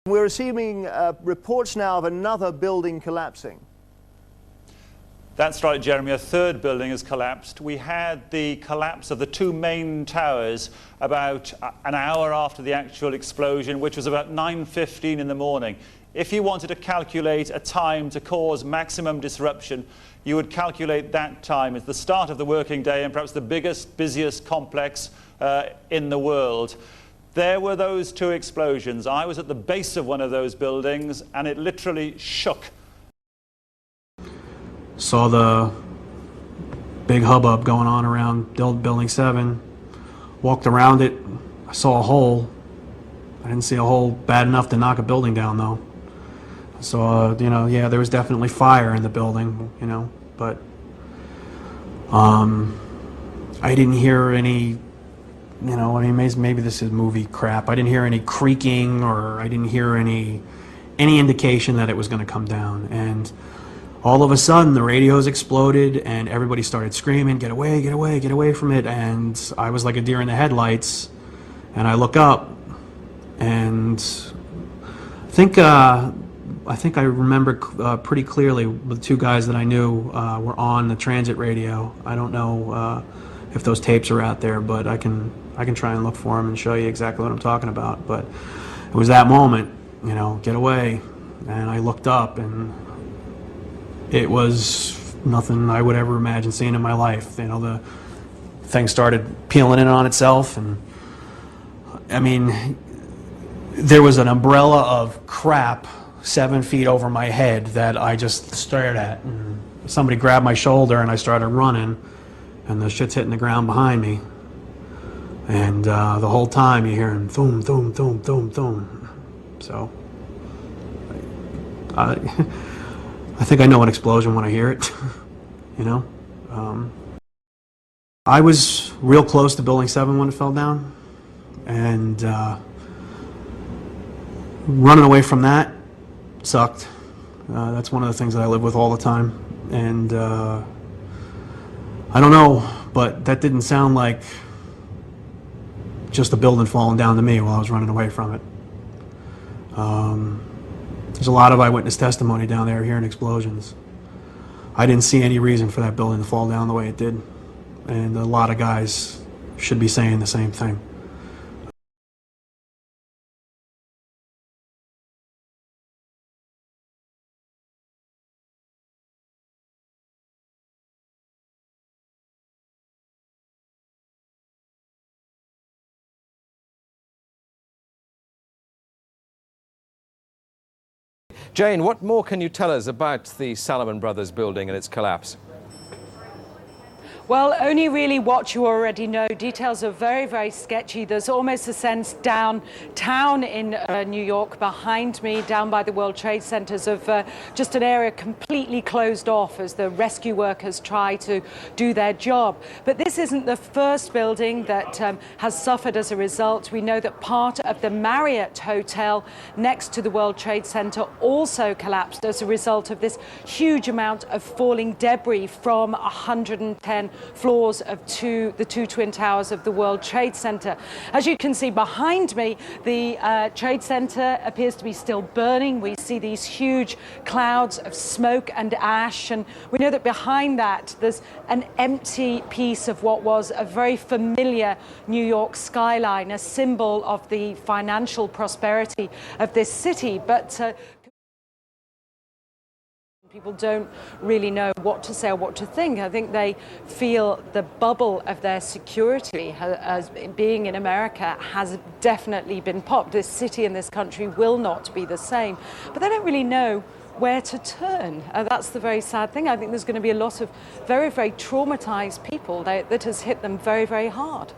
We're receiving reports now of another building collapsing. That's right, Jeremy. A third building has collapsed. We had the collapse of the two main towers about an hour after the actual explosion, which was about 9:15 in the morning. If you wanted to calculate a time to cause maximum disruption, you would calculate that time. It's the start of the working day and perhaps the biggest, busiest complex in the world. There were those two explosions. I was at the base of one of those buildings and it literally shook. Saw the big hubbub going on around Building 7. Walked around it. I saw a hole. I didn't see a hole bad enough to knock a building down, though. So, yeah, there was definitely fire in the building, but I didn't hear any, maybe this is movie crap. I didn't hear any creaking, or I didn't hear any indication that it was going to come down. And all of a sudden, the radios exploded, and everybody started screaming, "Get away, get away, get away from it!" And I was like a deer in the headlights, and I look up, and I think I remember pretty clearly the two guys that I knew were on the transit radio. I don't know if those tapes are out there, but I can try and look for them and show you exactly what I'm talking about. But it was that moment, get away, and I looked up, and it was nothing I would ever imagine seeing in my life. The thing started peeling in on itself, and I mean, there was an umbrella of crap 7 feet over my head that I just stared at, and somebody grabbed my shoulder and I started running, and the shit's hitting the ground behind me, and the whole time you're hearing thum, thum, thum, thum, thum. So I think I know an explosion when I hear it. I was real close to Building 7 when it fell down, and running away from that sucked. That's one of the things that I live with all the time, and I don't know, but that didn't sound like just a building falling down to me while I was running away from it. There's a lot of eyewitness testimony down there hearing explosions. I didn't see any reason for that building to fall down the way it did, and a lot of guys should be saying the same thing. Jane, what more can you tell us about the Salomon Brothers building and its collapse? Well, only really what you already know. Details are very, very sketchy. There's almost a sense downtown in New York behind me, down by the World Trade Centers, of just an area completely closed off as the rescue workers try to do their job. But this isn't the first building that has suffered as a result. We know that part of the Marriott Hotel next to the World Trade Center also collapsed as a result of this huge amount of falling debris from 110 floors of the two twin towers of the World Trade Center. As you can see behind me, the Trade Center appears to be still burning. We see these huge clouds of smoke and ash, and we know that behind that there's an empty piece of what was a very familiar New York skyline, a symbol of the financial prosperity of this city. But people don't really know what to say or what to think. I think they feel the bubble of their security as being in America has definitely been popped. This city and this country will not be the same. But they don't really know where to turn. That's the very sad thing. I think there's going to be a lot of very, very traumatized people that has hit them very, very hard.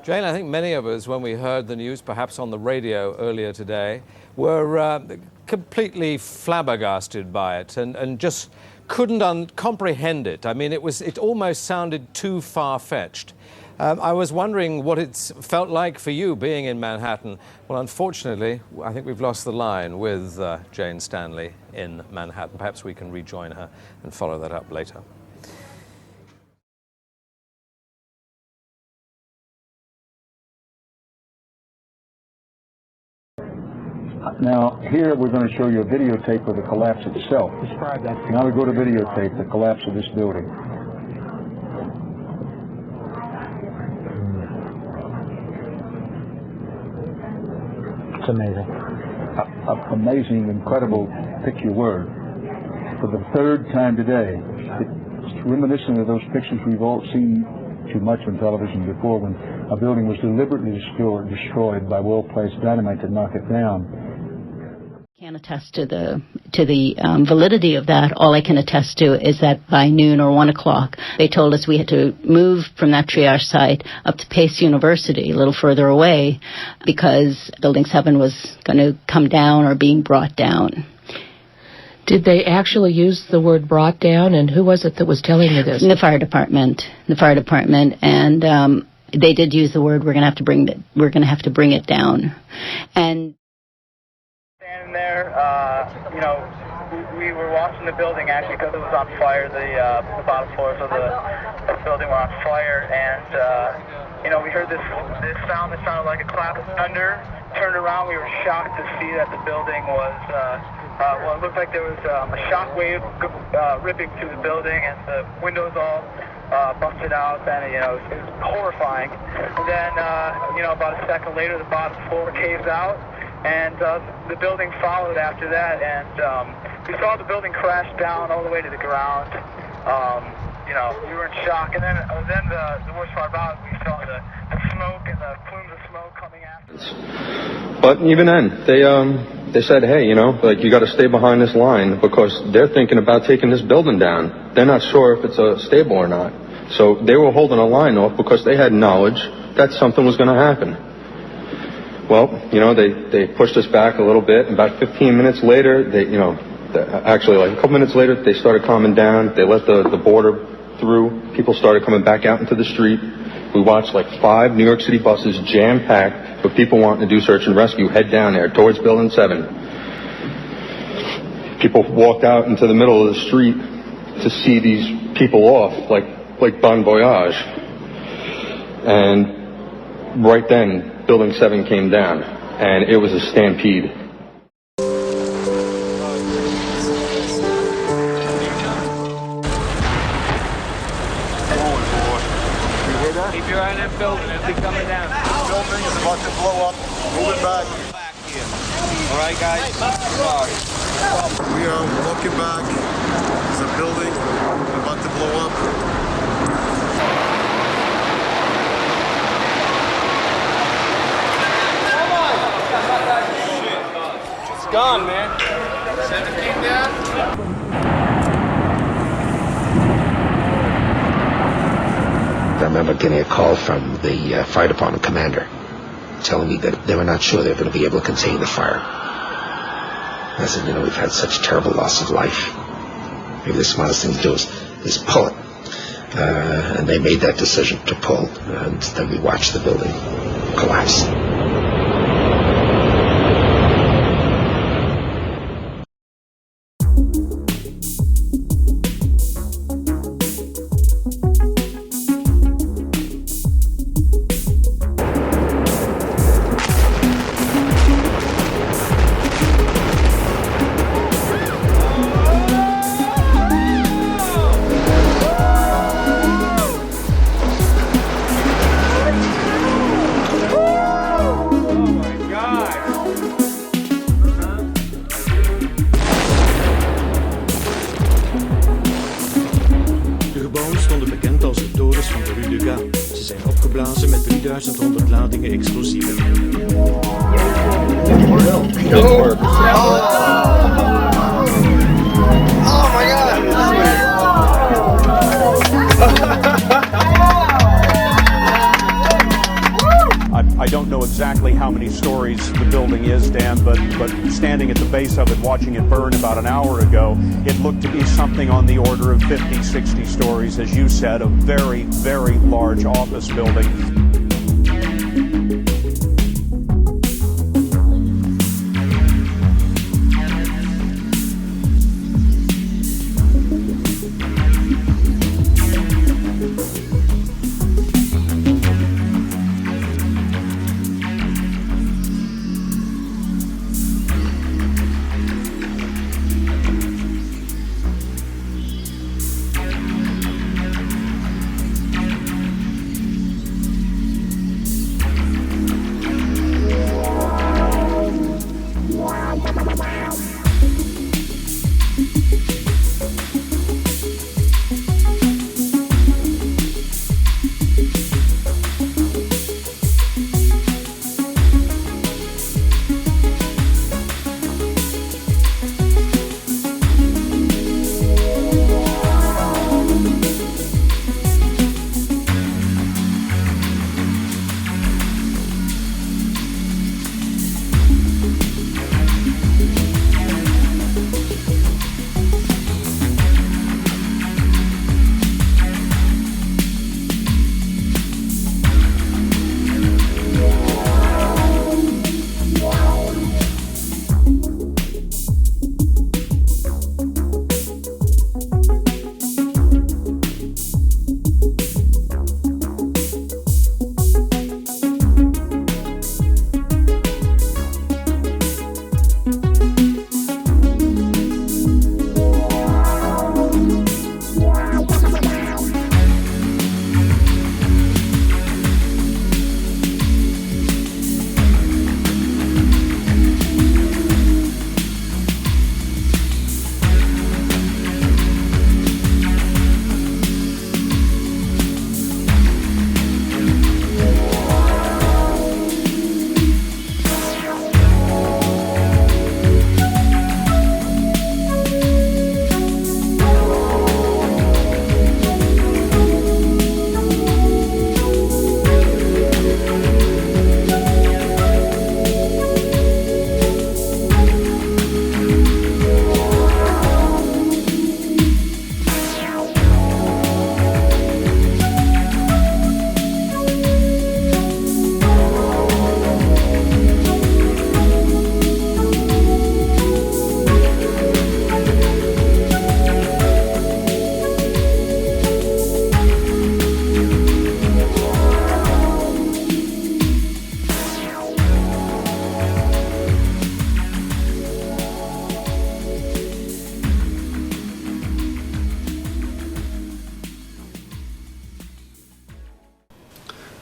Jane, I think many of us, when we heard the news, perhaps on the radio earlier today, were completely flabbergasted by it and just couldn't comprehend it. I mean, it almost sounded too far-fetched. I was wondering what it's felt like for you being in Manhattan. Well, unfortunately, I think we've lost the line with Jane Stanley in Manhattan. Perhaps we can rejoin her and follow that up later. Now, here we're going to show you a videotape of the collapse itself. Describe that. Now we go to videotape, the collapse of this building. It's amazing. Amazing, incredible, pick your word. For the third time today, it's reminiscent of those pictures we've all seen too much on television before, when a building was deliberately destroyed by well-placed dynamite to knock it down. Can't attest to the validity of that. All I can attest to is that by noon or 1 o'clock, they told us we had to move from that triage site up to Pace University, a little further away, because Building 7 was going to come down or being brought down. Did they actually use the word brought down, and who was it that was telling you this? The fire department, and they did use the word. We're going to have to bring it down, and. Standing there, we were watching the building actually because it was on fire. The bottom floors of the building were on fire, and we heard this sound that sounded like a clap of thunder. Turned around, we were shocked to see that the building was. It looked like there was a shock wave ripping through the building, and the windows all busted out, and it was horrifying. And then, about a second later, the bottom floor caves out, and the building followed after that, and we saw the building crash down all the way to the ground. We were in shock, and then the worst part about it, we saw the smoke and the plumes of smoke coming after. But even then, they said, hey, you got to stay behind this line, because they're thinking about taking this building down. They're not sure if it's stable or not. So they were holding a line off because they had knowledge that something was going to happen. Well, they pushed us back a little bit, and about 15 minutes later, actually like a couple minutes later, they started calming down. They let the border through. People started coming back out into the street. We watched like 5 New York City buses jam-packed with people wanting to do search and rescue head down there towards Building 7. People walked out into the middle of the street to see these people off, like bon voyage. And right then, Building 7 came down, and it was a stampede. Keep your eye on that building. It'll be coming down. The building is about to blow up. Moving back. All right, guys. Sorry. We are walking back. There's a building about to blow up. It's gone, man. 17 down. I remember getting a call from the fire department commander telling me that they were not sure they were going to be able to contain the fire. I said, we've had such terrible loss of life. Maybe the smartest thing to do is pull it. And they made that decision to pull, and then we watched the building collapse. Met 3100 ladingen explosieven. Didn't work. Oh my God! I don't know exactly how many stories the building is, Dan, but standing at the base of it, watching it burn about an hour ago, it looked to be something on the order of 50, 60 stories, as you said, a very, very large office building.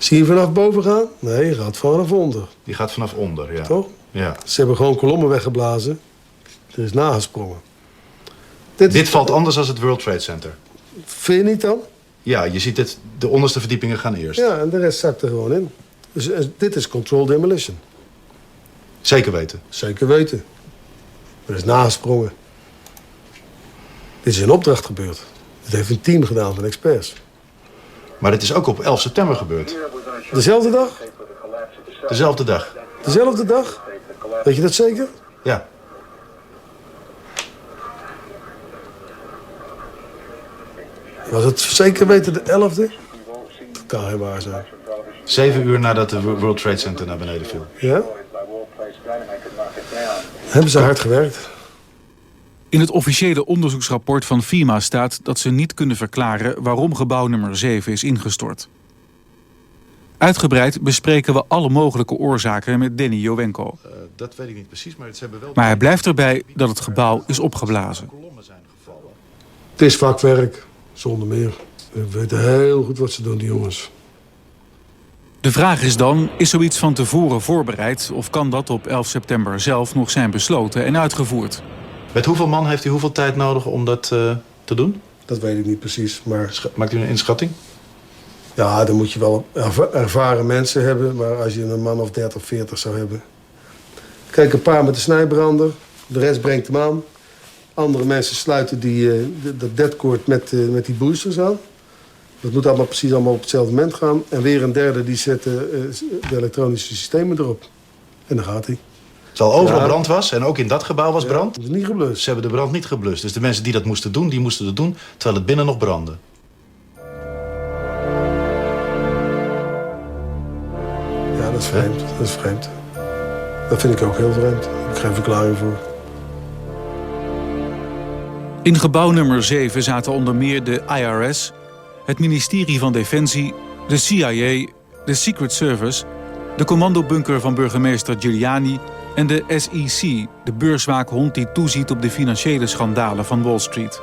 Zie je vanaf boven gaan? Nee, je gaat vanaf onder. Die gaat vanaf onder, ja. Toch? Ja. Ze hebben gewoon kolommen weggeblazen. Er is nagesprongen. Dit valt anders dan het World Trade Center. Vind je niet dan? Ja, je ziet het, de onderste verdiepingen gaan eerst. Ja, en de rest zakt er gewoon in. Dus dit is controlled demolition. Zeker weten? Zeker weten. Er is nagesprongen. Dit is in opdracht gebeurd. Dit heeft een team gedaan van experts. Maar dit is ook op 11 september gebeurd. Dezelfde dag? Dezelfde dag. Dezelfde dag? Weet je dat zeker? Ja. Was het zeker weten de 11e? Dat kan geen waar zijn. 7 uur nadat de World Trade Center naar beneden viel. Ja? Hebben ze hard gewerkt. In het officiële onderzoeksrapport van FEMA staat dat ze niet kunnen verklaren waarom gebouw nummer 7 is ingestort. Uitgebreid bespreken we alle mogelijke oorzaken met Danny Jowenko. Dat weet ik niet precies, maar ze hebben wel... Maar hij blijft erbij dat het gebouw is opgeblazen. Het is vakwerk, zonder meer. We weten heel goed wat ze doen, die jongens. De vraag is dan, is zoiets van tevoren voorbereid of kan dat op 11 september zelf nog zijn besloten en uitgevoerd? Met hoeveel man heeft u hoeveel tijd nodig om dat te doen? Dat weet ik niet precies, maar... Maakt u een inschatting? Ja, dan moet je wel ervaren mensen hebben, maar als je een man of 30, 40 zou hebben... Kijk, een paar met de snijbrander, de rest brengt hem aan. Andere mensen sluiten dat deadcord met die boosters aan. Dat moet allemaal precies op hetzelfde moment gaan. En weer een derde die zet de elektronische systemen erop. En dan gaat hij. Terwijl overal brand was en ook in dat gebouw was brand? Het is niet geblust. Ze hebben de brand niet geblust. Dus de mensen die dat moesten doen, die moesten het doen terwijl het binnen nog brandde. Ja, dat is vreemd. Dat is vreemd. Dat vind ik ook heel vreemd. Daar heb ik geen verklaring voor. In gebouw nummer 7 zaten onder meer de IRS, het ministerie van Defensie, de CIA, de Secret Service, de commandobunker van burgemeester Giuliani en de SEC, de beurswaakhond die toeziet op de financiële schandalen van Wall Street.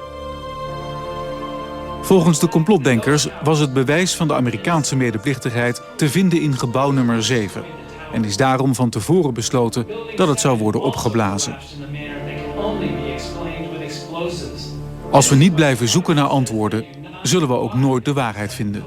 Volgens de complotdenkers was het bewijs van de Amerikaanse medeplichtigheid te vinden in gebouw nummer 7 en is daarom van tevoren besloten dat het zou worden opgeblazen. Als we niet blijven zoeken naar antwoorden, zullen we ook nooit de waarheid vinden.